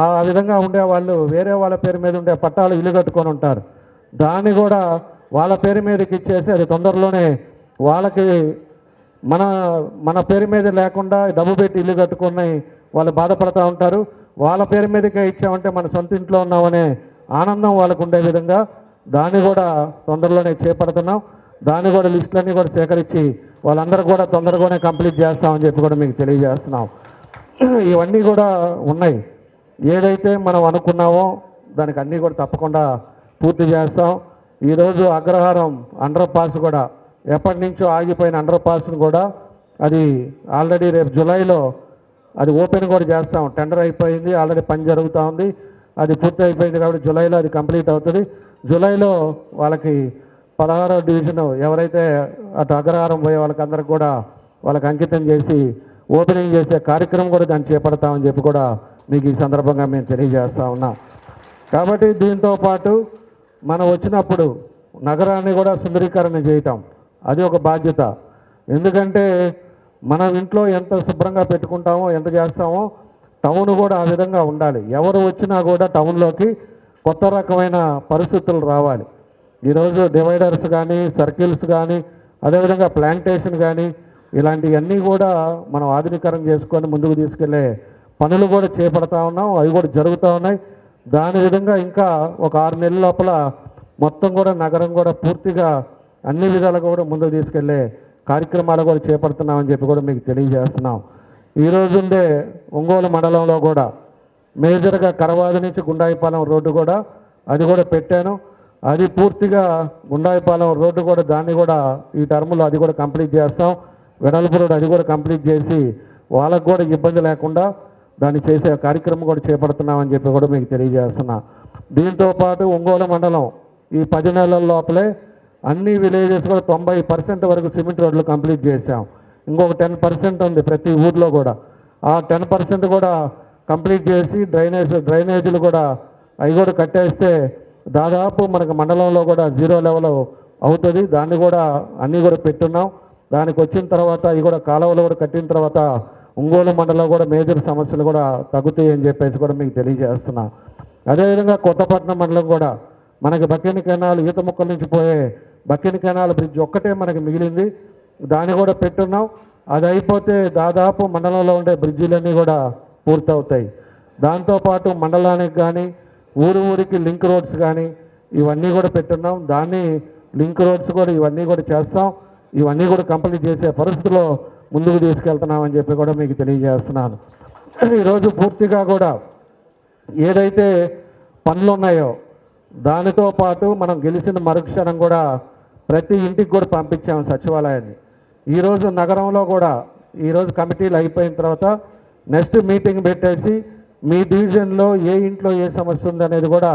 ఆ విధంగా ఉండే వాళ్ళు వేరే వాళ్ళ పేరు మీద ఉండే పట్టాలు ఇల్లు కట్టుకొని ఉంటారు. దాన్ని కూడా వాళ్ళ పేరు మీదకి ఇచ్చేసి అది తొందరలోనే వాళ్ళకి మన పేరు మీద లేకుండా డబ్బు పెట్టి ఇల్లు కట్టుకుని వాళ్ళు బాధపడుతూ ఉంటారు. వాళ్ళ పేరు మీదకే ఇచ్చామంటే మన సొంత ఇంట్లో ఉన్నామనే ఆనందం వాళ్ళకు ఉండే విధంగా దాన్ని కూడా తొందరలోనే చేపడుతున్నాం. దాన్ని కూడా లిస్టులన్నీ కూడా సేకరించి వాళ్ళందరూ కూడా తొందరగానే కంప్లీట్ చేస్తామని చెప్పి కూడా మీకు తెలియజేస్తున్నాం. ఇవన్నీ కూడా ఉన్నాయి. ఏదైతే మనం అనుకున్నామో దానికి అన్నీ కూడా తప్పకుండా పూర్తి చేస్తాం. ఈరోజు అగ్రహారం అండర్ పాస్ కూడా ఎప్పటి నుంచో ఆగిపోయిన అండర్ పాస్ను కూడా అది ఆల్రెడీ రేపు జూలైలో అది ఓపెన్ కూడా చేస్తాం. టెండర్ అయిపోయింది, ఆల్రెడీ పని జరుగుతూ ఉంది. అది పూర్తి అయిపోయింది కాబట్టి జూలైలో అది కంప్లీట్ అవుతుంది. జూలైలో వాళ్ళకి 16వ డివిజన్ ఎవరైతే అటు అగ్రహారం పోయే వాళ్ళకందరికి కూడా వాళ్ళకి అంకితం చేసి ఓపెనింగ్ చేసే కార్యక్రమం కూడా దాన్ని చేపడతామని చెప్పి కూడా మీకు ఈ సందర్భంగా మేము తెలియజేస్తూ ఉన్నాం. కాబట్టి దీంతో పాటు మనం వచ్చినప్పుడు నగరాన్ని కూడా సుందరీకరణ చేయటం అది ఒక బాధ్యత. ఎందుకంటే మనం ఇంట్లో ఎంత శుభ్రంగా పెట్టుకుంటామో ఎంత చేస్తామో టౌన్ కూడా ఆ విధంగా ఉండాలి. ఎవరు వచ్చినా కూడా టౌన్లోకి కొత్త రకమైన పరిస్థితులు రావాలి. ఈరోజు డివైడర్స్ కానీ సర్కిల్స్ కానీ అదేవిధంగా ప్లాంటేషన్ కానీ ఇలాంటివన్నీ కూడా మనం ఆధునీకరణ చేసుకొని ముందుకు తీసుకెళ్లే పనులు కూడా చేపడతా ఉన్నాం. అవి కూడా జరుగుతూ ఉన్నాయి. దాని విధంగా ఇంకా ఒక 6 నెలల లోపల మొత్తం కూడా నగరం కూడా పూర్తిగా అన్ని విధాలుగా కూడా ముందుకు తీసుకెళ్లే కార్యక్రమాలు కూడా చేపడుతున్నామని చెప్పి కూడా మీకు తెలియజేస్తున్నాం. ఈరోజు ఉండే ఒంగోలు మండలంలో కూడా మేజర్గా కరవాది నుంచి గుండాయిపాలెం రోడ్డు కూడా అది కూడా పెట్టాను. అది పూర్తిగా గుండాయిపాలెం రోడ్డు కూడా దాన్ని కూడా ఈ టర్ములో అది కూడా కంప్లీట్ చేస్తాం. వెడల్పు రోడ్డు అది కూడా కంప్లీట్ చేసి వాళ్ళకు కూడా ఇబ్బంది లేకుండా దాన్ని చేసే కార్యక్రమం కూడా చేపడుతున్నామని చెప్పి కూడా మీకు తెలియజేస్తున్నా. దీంతోపాటు ఒంగోలు మండలం ఈ 10 నెలల లోపలే అన్ని విలేజెస్ కూడా 90% వరకు సిమెంట్ రోడ్లు కంప్లీట్ చేశాం. ఇంకొక 10% ఉంది ప్రతి ఊర్లో కూడా. ఆ 10% కూడా కంప్లీట్ చేసి డ్రైనేజీలు కూడా అవి కూడా కట్టేస్తే దాదాపు మనకు మండలంలో కూడా 0 లెవెల్ అవుతుంది. దాన్ని కూడా అన్నీ కూడా పెట్టున్నాం. దానికి వచ్చిన తర్వాత ఇవి కూడా కాలువలు కూడా కట్టిన తర్వాత ఒంగోలు మండలంలో కూడా మేజర్ సమస్యలు కూడా తగ్గుతాయి అని చెప్పేసి కూడా మీకు తెలియజేస్తున్నా. అదేవిధంగా కొత్తపట్నం మండలం కూడా మనకి బక్కిని కెనాల్ ఈత ముక్కల నుంచి పోయే బక్కిని కెనాల్ బ్రిడ్జ్ ఒక్కటే మనకి మిగిలింది. దాన్ని కూడా పెట్టున్నాం. అది అయిపోతే దాదాపు మండలంలో ఉండే బ్రిడ్జిలన్నీ కూడా పూర్తవుతాయి. దాంతోపాటు మండలానికి కానీ ఊరికి లింక్ రోడ్స్ కానీ ఇవన్నీ కూడా పెట్టున్నాం. దాన్ని లింక్ రోడ్స్ కూడా ఇవన్నీ కూడా చేస్తాం. ఇవన్నీ కూడా కంప్లీట్ చేసే పరిస్థితిలో ముందుకు తీసుకెళ్తున్నామని చెప్పి కూడా మీకు తెలియజేస్తున్నాను. ఈరోజు పూర్తిగా కూడా ఏదైతే పనులు ఉన్నాయో దానితో పాటు మనం గెలిచిన మరుక్షణం కూడా ప్రతి ఇంటికి కూడా పంపించాము సచివాలయాన్ని. ఈరోజు నగరంలో కూడా ఈరోజు కమిటీలు అయిపోయిన తర్వాత నెక్స్ట్ మీటింగ్ పెట్టేసి మీ డివిజన్లో ఏ ఇంట్లో ఏ సమస్య ఉందనేది కూడా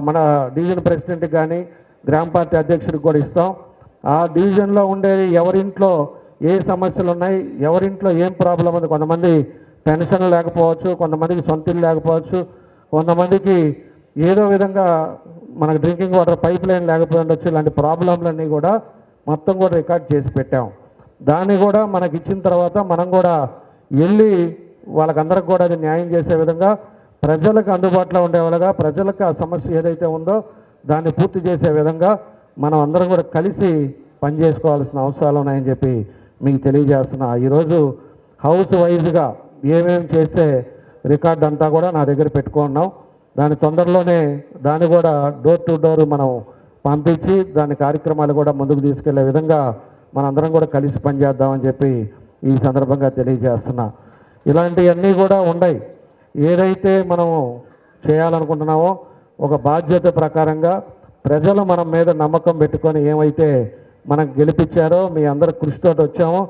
మన డివిజన్ ప్రెసిడెంట్కి కానీ గ్రామ పార్టీ అధ్యక్షుడికి కూడా ఇస్తాం. ఆ డివిజన్లో ఉండేది ఎవరింట్లో ఏ సమస్యలు ఉన్నాయి, ఎవరింట్లో ఏం ప్రాబ్లం ఉంది. కొంతమంది పెన్షన్ లేకపోవచ్చు, కొంతమందికి సొంత ఇల్లు లేకపోవచ్చు, కొంతమందికి ఏదో విధంగా మనకు డ్రింకింగ్ వాటర్ పైప్ లైన్ లేకపోయి ఉండొచ్చు. ఇలాంటి ప్రాబ్లంలన్నీ కూడా మొత్తం కూడా రికార్డ్ చేసి పెట్టాం. దాన్ని కూడా మనకి ఇచ్చిన తర్వాత మనం కూడా వెళ్ళి వాళ్ళకందరికి కూడా అది న్యాయం చేసే విధంగా ప్రజలకు అందుబాటులో ఉండేవాళ్ళగా ప్రజలకు ఆ సమస్య ఏదైతే ఉందో దాన్ని పూర్తి చేసే విధంగా మనం అందరం కూడా కలిసి పనిచేసుకోవాల్సిన అవసరాలు ఉన్నాయని చెప్పి మీకు తెలియజేస్తున్నా. ఈరోజు హౌస్ వైజ్గా ఏమేమి చేస్తే రికార్డ్ అంతా కూడా నా దగ్గర పెట్టుకున్నాం. దాని తొందరలోనే దాన్ని కూడా డోర్ టు డోర్ మనం పంపించి దాని కార్యక్రమాలు కూడా ముందుకు తీసుకెళ్లే విధంగా మనందరం కూడా కలిసి పనిచేద్దామని చెప్పి ఈ సందర్భంగా తెలియజేస్తున్నా. ఇలాంటివన్నీ కూడా ఉన్నాయి. ఏదైతే మనము చేయాలనుకుంటున్నామో ఒక బాధ్యత ప్రకారంగా ప్రజలు మనం మీద నమ్మకం పెట్టుకొని ఏమైతే మనకు గెలిపించారో మీ అందరి కృషితో వచ్చామో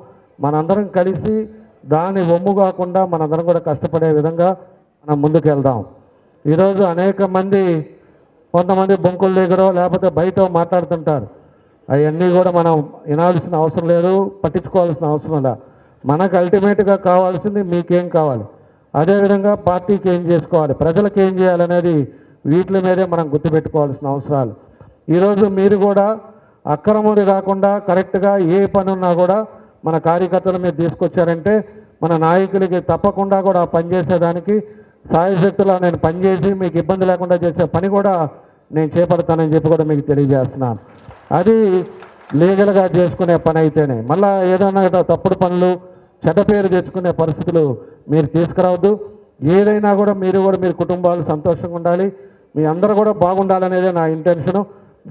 మనందరం కలిసి దాన్ని ఒమ్ము కాకుండా మనందరం కూడా కష్టపడే విధంగా మనం ముందుకు వెళ్దాం. ఈరోజు అనేక మంది కొంతమంది బొంకుల దగ్గర లేకపోతే బయట మాట్లాడుతుంటారు. అవన్నీ కూడా మనం వినాల్సిన అవసరం లేదు, పట్టించుకోవాల్సిన అవసరం లేదు. మనకు అల్టిమేట్గా కావాల్సింది మీకేం కావాలి, అదేవిధంగా పార్టీకి ఏం చేసుకోవాలి, ప్రజలకు ఏం చేయాలనేది వీటి మీదే మనం గుర్తుపెట్టుకోవాల్సిన అవసరాలు. ఈరోజు మీరు కూడా అక్రమది కాకుండా కరెక్ట్గా ఏ పని ఉన్నా కూడా మన కార్యకర్తల మీద తీసుకొచ్చారంటే మన నాయకులకి తప్పకుండా కూడా పనిచేసేదానికి సాయశక్తులా నేను పనిచేసి మీకు ఇబ్బంది లేకుండా చేసే పని కూడా నేను చేపడతానని చెప్పి కూడా మీకు తెలియజేస్తున్నాను. అది లీగల్గా చేసుకునే పని అయితేనే. మళ్ళీ ఏదైనా తప్పుడు పనులు చెడ్డ పేరు తెచ్చుకునే పరిస్థితులు మీరు తీసుకురావద్దు. ఏదైనా కూడా మీరు కుటుంబాలు సంతోషంగా ఉండాలి, మీ అందరూ కూడా బాగుండాలనేదే నా ఇంటెన్షను.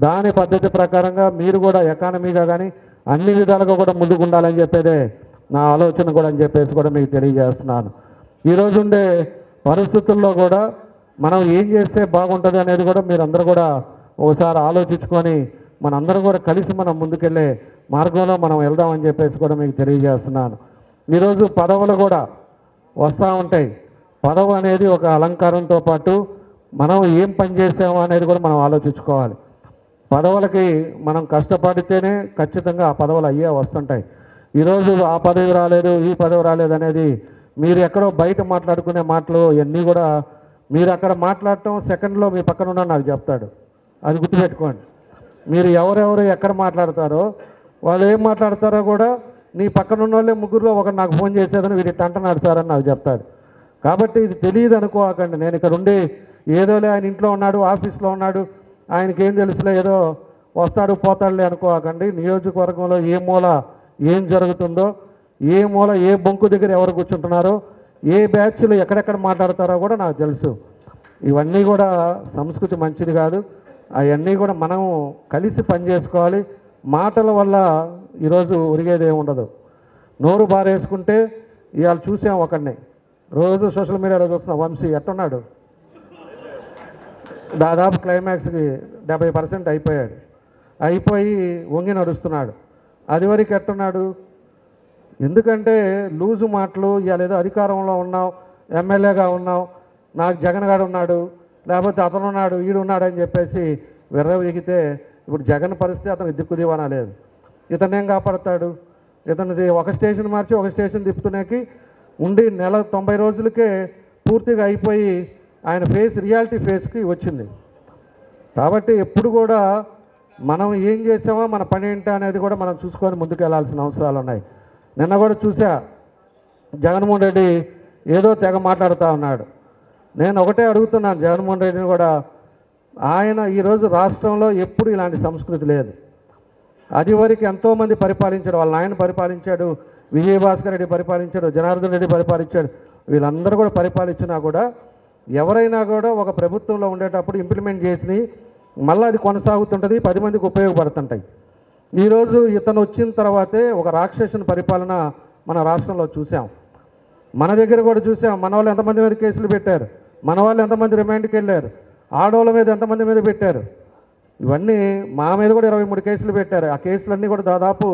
దాని పద్ధతి ప్రకారంగా మీరు కూడా ఎకానమీగా కానీ అన్ని విధాలుగా కూడా ముందుకు ఉండాలని చెప్పేదే నా ఆలోచన కూడా అని చెప్పేసి కూడా మీకు తెలియజేస్తున్నాను. ఈరోజు ఉండే పరిస్థితుల్లో కూడా మనం ఏం చేస్తే బాగుంటుంది అనేది కూడా మీరందరూ కూడా ఒకసారి ఆలోచించుకొని మనందరం కూడా కలిసి మనం ముందుకెళ్ళే మార్గంలో మనం వెళ్దామని చెప్పేసి కూడా మీకు తెలియజేస్తున్నాను. ఈరోజు పదవులు కూడా వస్తూ ఉంటాయి. పదవి అనేది ఒక అలంకారంతో పాటు మనం ఏం పని చేసామో అనేది కూడా మనం ఆలోచించుకోవాలి. పదవులకి మనం కష్టపడితేనే ఖచ్చితంగా ఆ పదవులు అయ్యే వస్తుంటాయి. ఈరోజు ఆ పదవి రాలేదు, ఈ పదవి రాలేదు అనేది మీరు ఎక్కడో బయట మాట్లాడుకునే మాటలు ఇవన్నీ కూడా మీరు అక్కడ మాట్లాడటం సెకండ్లో మీ పక్కన ఉన్న నాకు చెప్తాడు. అది గుర్తుపెట్టుకోండి. మీరు ఎవరెవరు ఎక్కడ మాట్లాడతారో వాళ్ళు ఏం మాట్లాడతారో కూడా నీ పక్కన ఉన్న వాళ్ళే ముగ్గురులో ఒకరు నాకు ఫోన్ చేసేదని వీడి అంటున్నాడు సార్ అని నాకు చెప్తాడు. కాబట్టి ఇది తెలియదు అనుకోకండి. నేను ఇక్కడ ఉండి ఏదోలే ఆయన ఇంట్లో ఉన్నాడు, ఆఫీస్లో ఉన్నాడు, ఆయనకేం తెలుసులే ఏదో వస్తాడు పోతాడులే అనుకోకండి. నియోజకవర్గంలో ఏ మూల ఏం జరుగుతుందో, ఏ మూల ఏ బొంకు దగ్గర ఎవరు కూర్చుంటున్నారో, ఏ బ్యాచ్లు ఎక్కడెక్కడ మాట్లాడతారో కూడా నాకు తెలుసు. ఇవన్నీ కూడా సంస్కృతి మంచిది కాదు. అవన్నీ కూడా మనం కలిసి పనిచేసుకోవాలి. మాటల వల్ల ఈరోజు ఉరిగేది ఏమి ఉండదు. నోరు బారేసుకుంటే ఇవాళ చూసాం ఒకడిని, రోజు సోషల్ మీడియాలో చూస్తున్నాం, వంశీ ఎట్టున్నాడు, దాదాపు క్లైమాక్స్కి 70% అయిపోయాడు. అయిపోయి వంగి నడుస్తున్నాడు. అది వరకు ఎట్టున్నాడు. ఎందుకంటే లూజు మాటలు, ఇవాళ ఏదో అధికారంలో ఉన్నావు ఎమ్మెల్యేగా ఉన్నావు, నాకు జగన్ గారు ఉన్నాడు, లేకపోతే అతను ఉన్నాడు, వీడు ఉన్నాడు అని చెప్పేసి విర్రవీగితే ఇప్పుడు జగన్ పరిస్థితి అతనికి దిక్కు దివానా లేదు. ఇతనేం కాపాడతాడు? ఇతనిది ఒక స్టేషన్ మార్చి ఒక స్టేషన్ తిప్పుతునేకి ఉండి నెల 90 రోజులకే పూర్తిగా అయిపోయి ఆయన ఫేస్ రియాలిటీ ఫేస్కి వచ్చింది. కాబట్టి ఎప్పుడు కూడా మనం ఏం చేసామో మన పని ఏంటి అనేది కూడా మనం చూసుకొని ముందుకు వెళ్ళాల్సిన అవసరాలు ఉన్నాయి. నిన్న కూడా చూసా, జగన్మోహన్ రెడ్డి ఏదో తెగ మాట్లాడుతూ ఉన్నాడు. నేను ఒకటే అడుగుతున్నాను జగన్మోహన్ రెడ్డిని కూడా, ఆయన ఈరోజు రాష్ట్రంలో ఎప్పుడు ఇలాంటి సంస్కృతి లేదు. అది వరకు ఎంతోమంది పరిపాలించాడు, వాళ్ళ నాయన పరిపాలించాడు, విజయభాస్కర్ రెడ్డి పరిపాలించాడు, జనార్దన్ రెడ్డి పరిపాలించాడు, వీళ్ళందరూ కూడా పరిపాలించినా కూడా ఎవరైనా కూడా ఒక ప్రభుత్వంలో ఉండేటప్పుడు ఇంప్లిమెంట్ చేసి మళ్ళీ అది కొనసాగుతుంటుంది, 10 మందికి ఉపయోగపడుతుంటాయి. ఈరోజు ఇతను వచ్చిన తర్వాతే ఒక రాక్షసుని పరిపాలన మన రాష్ట్రంలో చూసాం. మన దగ్గర కూడా చూసాం, మన వాళ్ళు ఎంతమంది మీద కేసులు పెట్టారు, మన వాళ్ళు ఎంతమంది రిమాండ్కి వెళ్ళారు, ఆడవాళ్ళ మీద ఎంతమంది మీద పెట్టారు. ఇవన్నీ మా మీద కూడా 23 కేసులు పెట్టారు. ఆ కేసులన్నీ కూడా దాదాపు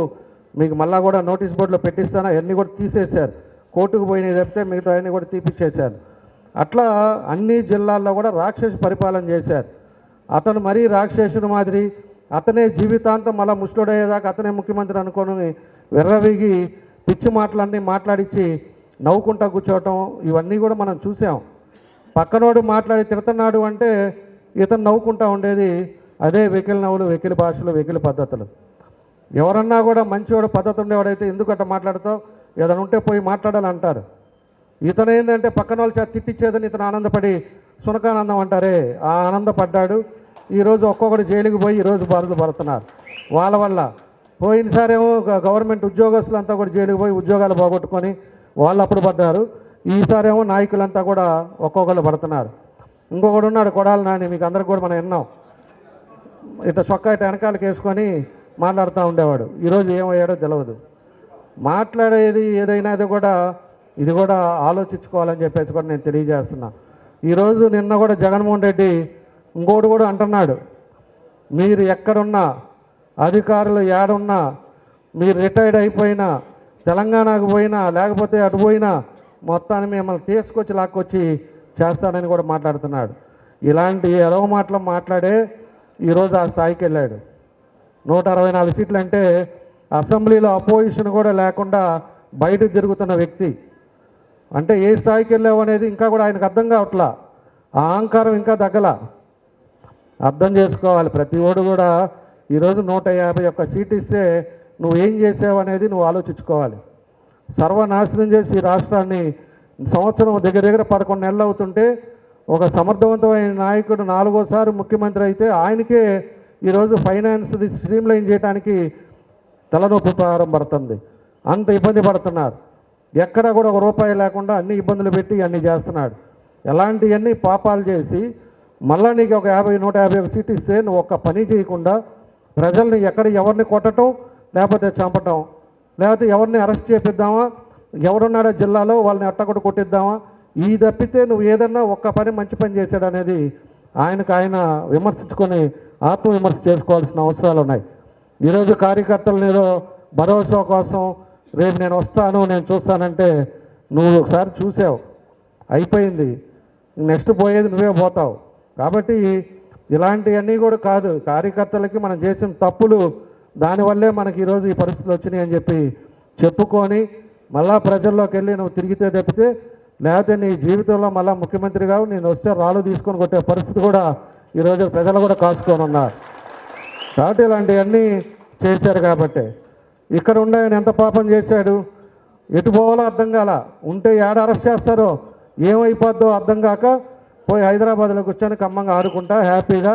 మీకు మళ్ళీ కూడా నోటీస్ బోర్డులో పెట్టిస్తాను, అవన్నీ కూడా తీసేశారు. కోర్టుకు పోయినవి చెప్తే మిగతా అన్నీ కూడా తీపిచ్చేశారు. అట్లా అన్ని జిల్లాల్లో కూడా రాక్షస పరిపాలన చేశారు. అతను మరీ రాక్షసుని మాదిరి అతనే జీవితాంతం మళ్ళీ ముసలుడయ్యేదాకా అతనే ముఖ్యమంత్రి అనుకోని విర్రవీగి పిచ్చి మాటలన్నీ మాట్లాడించి నవ్వుకుంటా కూర్చోవటం, ఇవన్నీ కూడా మనం చూసాం. పక్కనోడు మాట్లాడి తిడుతున్నాడు అంటే ఇతను నవ్వుకుంటా ఉండేది. అదే వెకిలి నవ్వులు, వెకిలి భాషలు, వెకిలి పద్ధతులు. ఎవరన్నా కూడా మంచివాడు పద్ధతి ఉండేవాడైతే ఎందుకు అట్లా మాట్లాడతావు, ఏదైనా ఉంటే పోయి మాట్లాడాలంటారు. ఇతను ఏంటంటే పక్కన వాళ్ళు తిట్టించేదని ఇతను ఆనందపడి సునకానందం అంటారే, ఆ ఆనందపడ్డాడు. ఈరోజు ఒక్కొక్కటి జైలుకి పోయి ఈరోజు బాధలు పడుతున్నారు వాళ్ళ వల్ల. పోయినసారేమో గవర్నమెంట్ ఉద్యోగస్తులంతా కూడా జైలుకి పోయి ఉద్యోగాలు పోగొట్టుకొని వాళ్ళు అప్పుడు పడ్డారు. ఈసారేమో నాయకులంతా కూడా ఒక్కొక్కరు పడుతున్నారు. ఇంకొకడు ఉన్నాడు కొడాలి నాని, మీకు అందరికి కూడా మనం విన్నాం. ఇట్లా చొక్కా ఇట్లా వెనకాలకి వేసుకొని మాట్లాడుతూ ఉండేవాడు. ఈరోజు ఏమయ్యాడో తెలియదు. మాట్లాడేది ఏదైనా ఇది కూడా ఆలోచించుకోవాలని చెప్పేసి కూడా నేను తెలియజేస్తున్నా. ఈరోజు నిన్న కూడా జగన్మోహన్ రెడ్డి ఇంకోటి కూడా అంటున్నాడు, మీరు ఎక్కడున్నా, అధికారులు ఏడున్నా, మీరు రిటైర్డ్ అయిపోయినా, తెలంగాణకు పోయినా, లేకపోతే అటు పోయినా మొత్తాన్ని మిమ్మల్ని తీసుకొచ్చి లాక్కొచ్చి చేస్తానని కూడా మాట్లాడుతున్నాడు. ఇలాంటి ఎదవ మాటలు మాట్లాడే ఈరోజు ఆ స్థాయికి వెళ్ళాడు. 164 సీట్లు అంటే అసెంబ్లీలో అపోజిషన్ కూడా లేకుండా బయట తిరుగుతున్న వ్యక్తి అంటే ఏ స్థాయికి వెళ్ళావు అనేది ఇంకా కూడా ఆయనకు అర్థం కావట్లా. ఆ అహంకారం ఇంకా తగ్గల. అర్థం చేసుకోవాలి ప్రతి ఓడు కూడా. ఈరోజు 151 సీట్ ఇస్తే నువ్వు ఏం చేసావు అనేది నువ్వు ఆలోచించుకోవాలి. సర్వనాశనం చేసి ఈ రాష్ట్రాన్ని సంవత్సరం దగ్గర 11 నెలలు అవుతుంటే ఒక సమర్థవంతమైన నాయకుడు 4వ ముఖ్యమంత్రి అయితే ఆయనకే ఈరోజు ఫైనాన్స్ది స్ట్రీమ్లైన్ చేయడానికి తలనొప్పి ప్రారంభం పడుతుంది. అంత ఇబ్బంది పడుతున్నారు. ఎక్కడా కూడా ఒక రూపాయి లేకుండా అన్ని ఇబ్బందులు పెట్టి అన్నీ చేస్తున్నాడు. ఎలాంటివన్నీ పాపాలు చేసి మళ్ళా నీకు ఒక 151 సీట్ ఇస్తే నువ్వు ఒక్క పని చేయకుండా ప్రజల్ని ఎవరిని కొట్టడం, లేకపోతే చంపటం, లేకపోతే ఎవరిని అరెస్ట్ చేపిద్దామా, ఎవరున్నారో జిల్లాలో వాళ్ళని అట్టకొట్టు కొట్టిద్దామా, ఈ తప్పితే నువ్వు ఏదన్నా ఒక్క పని మంచి పని చేశాడు అనేది ఆయన విమర్శించుకొని ఆత్మవిమర్శ చేసుకోవాల్సిన అవసరాలు ఉన్నాయి. ఈరోజు కార్యకర్తలను ఏదో భరోసా కోసం రేపు నేను వస్తాను, నేను చూస్తానంటే నువ్వు ఒకసారి చూసావు, అయిపోయింది. నెక్స్ట్ పోయేది నువ్వే పోతావు. కాబట్టి ఇలాంటివన్నీ కూడా కాదు. కార్యకర్తలకి మనం చేసిన తప్పులు దానివల్లే మనకి ఈరోజు ఈ పరిస్థితులు వచ్చినాయి అని చెప్పి చెప్పుకొని మళ్ళా ప్రజల్లోకి వెళ్ళి నువ్వు తిరిగితే తప్పితే, లేకపోతే నీ జీవితంలో మళ్ళీ ముఖ్యమంత్రిగా నేను వస్తే రాళ్ళు తీసుకొని కొట్టే పరిస్థితి కూడా ఈరోజు ప్రజలు కూడా కాసుకొని ఉన్నారు. కాబట్టి ఇలాంటివన్నీ చేశారు. కాబట్టి ఇక్కడ ఉండే ఆయన ఎంత పాపం చేశాడు, ఎటు పోవాలో అర్థం కాల, ఉంటే ఏడ అరెస్ట్ చేస్తారో ఏమైపోద్దో అర్థం కాక పోయి హైదరాబాద్లో కూర్చొని ఖమ్మంగా ఆడుకుంటా హ్యాపీగా